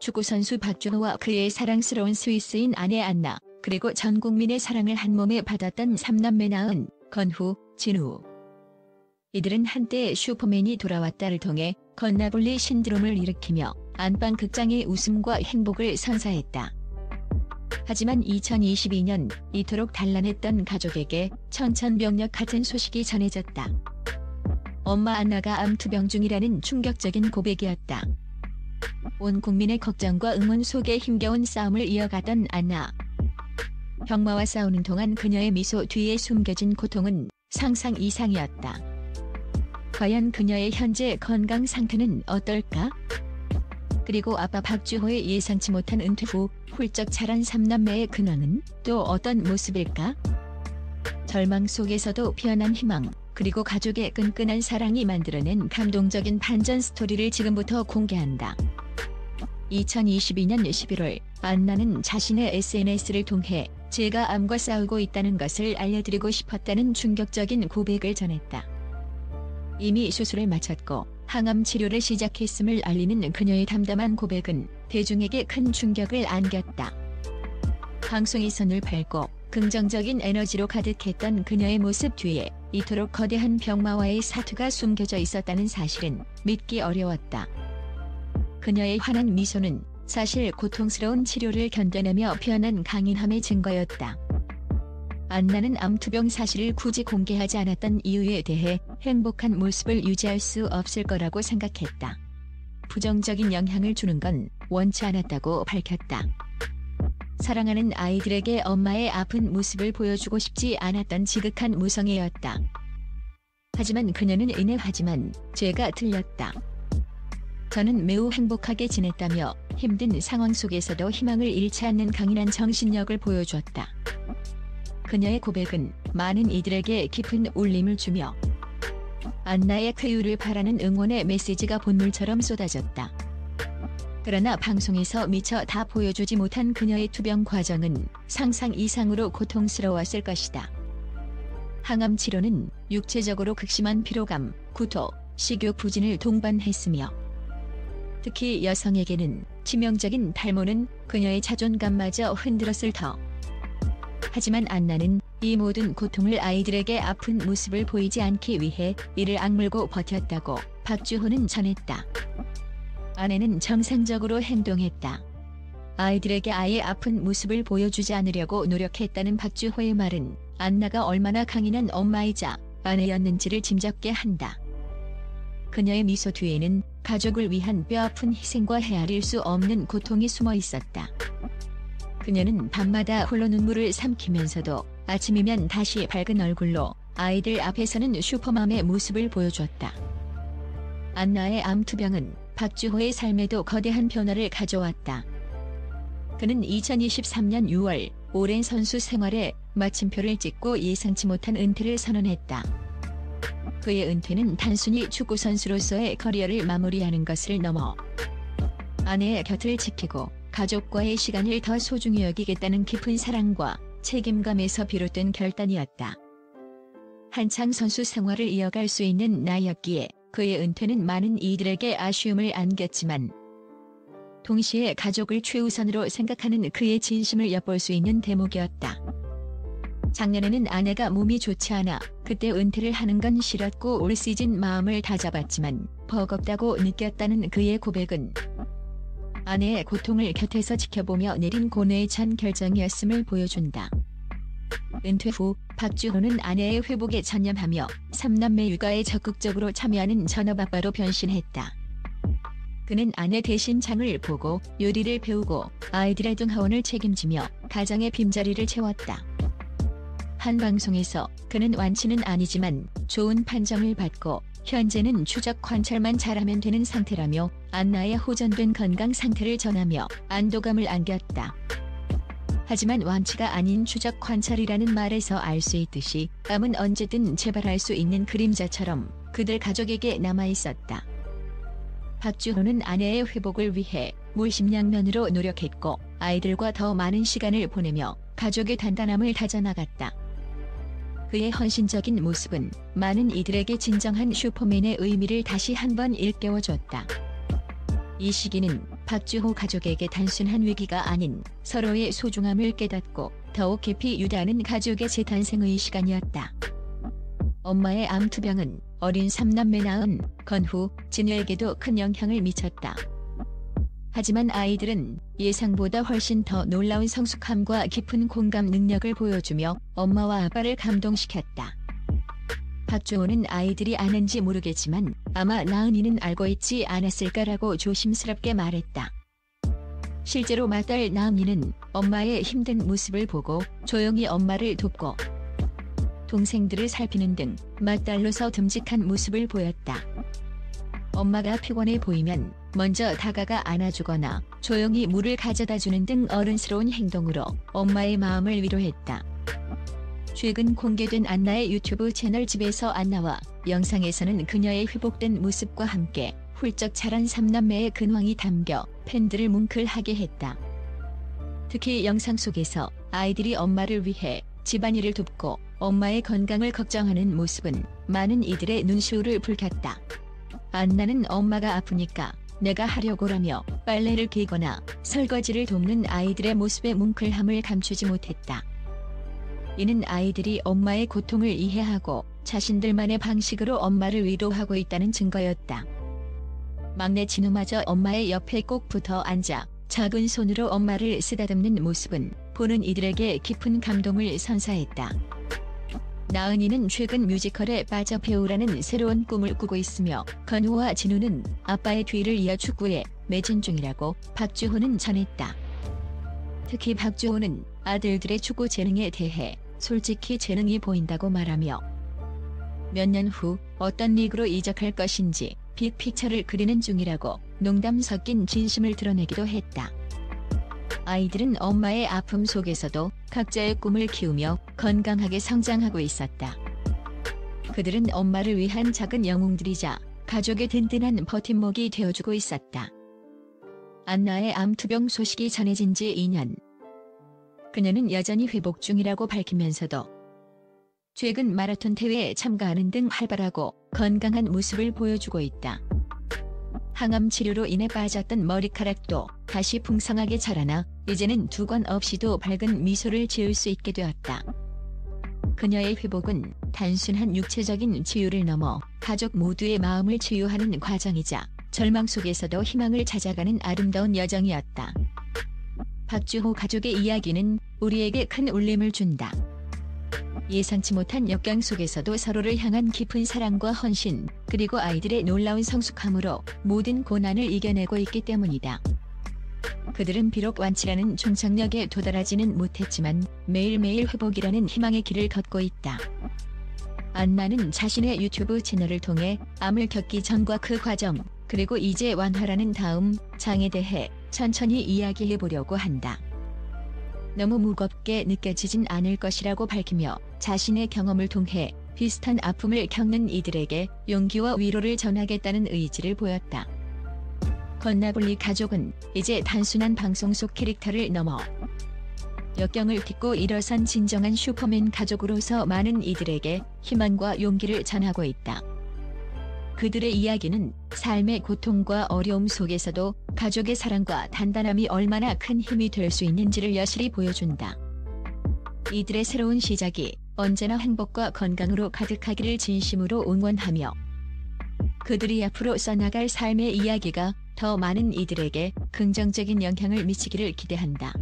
축구선수 박주호와 그의 사랑스러운 스위스인 아내 안나, 그리고 전 국민의 사랑을 한몸에 받았던 3남매 나은, 건후, 진우. 이들은 한때 슈퍼맨이 돌아왔다를 통해 건나블리 신드롬을 일으키며 안방 극장의 웃음과 행복을 선사했다. 하지만 2022년 이토록 단란했던 가족에게 천천병력 같은 소식이 전해졌다. 엄마 안나가 암투병 중이라는 충격적인 고백이었다. 온 국민의 걱정과 응원 속에 힘겨운 싸움을 이어가던 안나. 병마와 싸우는 동안 그녀의 미소 뒤에 숨겨진 고통은 상상 이상이었다. 과연 그녀의 현재 건강 상태는 어떨까? 그리고 아빠 박주호의 예상치 못한 은퇴 후 훌쩍 자란 3남매의 근황은 또 어떤 모습일까? 절망 속에서도 피어난 희망, 그리고 가족의 끈끈한 사랑이 만들어낸 감동적인 반전 스토리를 지금부터 공개한다. 2022년 11월 안나는 자신의 SNS를 통해 제가 암과 싸우고 있다는 것을 알려드리고 싶었다는 충격적인 고백을 전했다. 이미 수술을 마쳤고 항암 치료를 시작했음을 알리는 그녀의 담담한 고백은 대중에게 큰 충격을 안겼다. 방송에서 늘 밝고 긍정적인 에너지로 가득했던 그녀의 모습 뒤에 이토록 거대한 병마와의 사투가 숨겨져 있었다는 사실은 믿기 어려웠다. 그녀의 환한 미소는 사실 고통스러운 치료를 견뎌내며 피어난 강인함의 증거였다. 안나는 암투병 사실을 굳이 공개하지 않았던 이유에 대해 행복한 모습을 유지할 수 없을 거라고 생각했다. 부정적인 영향을 주는 건 원치 않았다고 밝혔다. 사랑하는 아이들에게 엄마의 아픈 모습을 보여주고 싶지 않았던 지극한 무성애였다. 하지만 그녀는 인내하지만 제가 틀렸다. 저는 매우 행복하게 지냈다며 힘든 상황 속에서도 희망을 잃지 않는 강인한 정신력을 보여주었다. 그녀의 고백은 많은 이들에게 깊은 울림을 주며 안나의 쾌유를 바라는 응원의 메시지가 본물처럼 쏟아졌다. 그러나 방송에서 미처 다 보여주지 못한 그녀의 투병 과정은 상상 이상으로 고통스러웠을 것이다. 항암 치료는 육체적으로 극심한 피로감, 구토, 식욕 부진을 동반했으며 특히 여성에게는 치명적인 탈모는 그녀의 자존감마저 흔들었을 터. 하지만 안나는 이 모든 고통을 아이들에게 아픈 모습을 보이지 않기 위해 이를 악물고 버텼다고 박주호는 전했다. 아내는 정상적으로 행동했다. 아이들에게 아이의 아픈 모습을 보여주지 않으려고 노력했다는 박주호의 말은 안나가 얼마나 강인한 엄마이자 아내였는지를 짐작게 한다. 그녀의 미소 뒤에는 가족을 위한 뼈아픈 희생과 헤아릴 수 없는 고통이 숨어 있었다. 그녀는 밤마다 홀로 눈물을 삼키면서도 아침이면 다시 밝은 얼굴로 아이들 앞에서는 슈퍼맘의 모습을 보여주었다. 안나의 암투병은 박주호의 삶에도 거대한 변화를 가져왔다. 그는 2023년 6월 오랜 선수 생활에 마침표를 찍고 예상치 못한 은퇴를 선언했다. 그의 은퇴는 단순히 축구선수로서의 커리어를 마무리하는 것을 넘어 아내의 곁을 지키고 가족과의 시간을 더 소중히 여기겠다는 깊은 사랑과 책임감에서 비롯된 결단이었다. 한창 선수 생활을 이어갈 수 있는 나이였기에 그의 은퇴는 많은 이들에게 아쉬움을 안겼지만 동시에 가족을 최우선으로 생각하는 그의 진심을 엿볼 수 있는 대목이었다. 작년에는 아내가 몸이 좋지 않아 그때 은퇴를 하는 건 싫었고 올 시즌 마음을 다잡았지만 버겁다고 느꼈다는 그의 고백은 아내의 고통을 곁에서 지켜보며 내린 고뇌에 찬 결정이었음을 보여준다. 은퇴 후 박주호는 아내의 회복에 전념하며 3남매 육아에 적극적으로 참여하는 전업아빠로 변신했다. 그는 아내 대신 장을 보고 요리를 배우고 아이들의 등하원을 책임지며 가정의 빈자리를 채웠다. 한 방송에서 그는 완치는 아니지만 좋은 판정을 받고 현재는 추적 관찰만 잘하면 되는 상태라며 안나의 호전된 건강 상태를 전하며 안도감을 안겼다. 하지만 완치가 아닌 추적 관찰이라는 말에서 알 수 있듯이 암은 언제든 재발할 수 있는 그림자처럼 그들 가족에게 남아있었다. 박주호는 아내의 회복을 위해 물심양면으로 노력했고 아이들과 더 많은 시간을 보내며 가족의 단단함을 다져나갔다. 그의 헌신적인 모습은 많은 이들에게 진정한 슈퍼맨의 의미를 다시 한번 일깨워줬다. 이 시기는 박주호 가족에게 단순한 위기가 아닌 서로의 소중함을 깨닫고 더욱 깊이 유대하는 가족의 재탄생의 시간이었다. 엄마의 암투병은 어린 3남매 낳은 건후, 진우에게도 큰 영향을 미쳤다. 하지만 아이들은 예상보다 훨씬 더 놀라운 성숙함과 깊은 공감 능력을 보여주며 엄마와 아빠를 감동시켰다. 박주호는 아이들이 아는지 모르겠지만 아마 나은이는 알고 있지 않았을까라고 조심스럽게 말했다. 실제로 맏딸 나은이는 엄마의 힘든 모습을 보고 조용히 엄마를 돕고 동생들을 살피는 등 맏딸로서 듬직한 모습을 보였다. 엄마가 피곤해 보이면 먼저 다가가 안아주거나 조용히 물을 가져다주는 등 어른스러운 행동으로 엄마의 마음을 위로했다. 최근 공개된 안나의 유튜브 채널 집에서 안나와 영상에서는 그녀의 회복된 모습과 함께 훌쩍 자란 3남매의 근황이 담겨 팬들을 뭉클하게 했다. 특히 영상 속에서 아이들이 엄마를 위해 집안일을 돕고 엄마의 건강을 걱정하는 모습은 많은 이들의 눈시울을 붉혔다. 안나는 엄마가 아프니까 내가 하려고라며 빨래를 개거나 설거지를 돕는 아이들의 모습에 뭉클함을 감추지 못했다. 이는 아이들이 엄마의 고통을 이해하고 자신들만의 방식으로 엄마를 위로하고 있다는 증거였다. 막내 진우마저 엄마의 옆에 꼭 붙어 앉아 작은 손으로 엄마를 쓰다듬는 모습은 보는 이들에게 깊은 감동을 선사했다. 나은이는 최근 뮤지컬에 빠져 배우라는 새로운 꿈을 꾸고 있으며 건우와 진우는 아빠의 뒤를 이어 축구에 매진 중이라고 박주호는 전했다. 특히 박주호는 아들들의 축구 재능에 대해 솔직히 재능이 보인다고 말하며 몇 년 후 어떤 리그로 이적할 것인지 빅픽처를 그리는 중이라고 농담 섞인 진심을 드러내기도 했다. 아이들은 엄마의 아픔 속에서도 각자의 꿈을 키우며 건강하게 성장하고 있었다. 그들은 엄마를 위한 작은 영웅들이자 가족의 든든한 버팀목이 되어주고 있었다. 안나의 암투병 소식이 전해진 지 2년. 그녀는 여전히 회복 중이라고 밝히면서도 최근 마라톤 대회에 참가하는 등 활발하고 건강한 모습을 보여주고 있다. 항암 치료로 인해 빠졌던 머리카락도 다시 풍성하게 자라나 이제는 두건 없이도 밝은 미소를 지을 수 있게 되었다. 그녀의 회복은 단순한 육체적인 치유를 넘어 가족 모두의 마음을 치유하는 과정이자 절망 속에서도 희망을 찾아가는 아름다운 여정이었다. 박주호 가족의 이야기는 우리에게 큰 울림을 준다. 예상치 못한 역경 속에서도 서로를 향한 깊은 사랑과 헌신, 그리고 아이들의 놀라운 성숙함으로 모든 고난을 이겨내고 있기 때문이다. 그들은 비록 완치라는 종착역에 도달하지는 못했지만 매일매일 회복이라는 희망의 길을 걷고 있다. 안나는 자신의 유튜브 채널을 통해 암을 겪기 전과 그 과정, 그리고 이제 완화라는 다음 장에 대해 천천히 이야기해 보려고 한다. 너무 무겁게 느껴지진 않을 것이라고 밝히며 자신의 경험을 통해 비슷한 아픔을 겪는 이들에게 용기와 위로를 전하겠다는 의지를 보였다. 건나블리 가족은 이제 단순한 방송 속 캐릭터를 넘어 역경을 딛고 일어선 진정한 슈퍼맨 가족으로서 많은 이들에게 희망과 용기를 전하고 있다. 그들의 이야기는 삶의 고통과 어려움 속에서도 가족의 사랑과 단단함이 얼마나 큰 힘이 될 수 있는지를 여실히 보여준다. 이들의 새로운 시작이 언제나 행복과 건강으로 가득하기를 진심으로 응원하며 그들이 앞으로 써나갈 삶의 이야기가 더 많은 이들에게 긍정적인 영향을 미치기를 기대한다.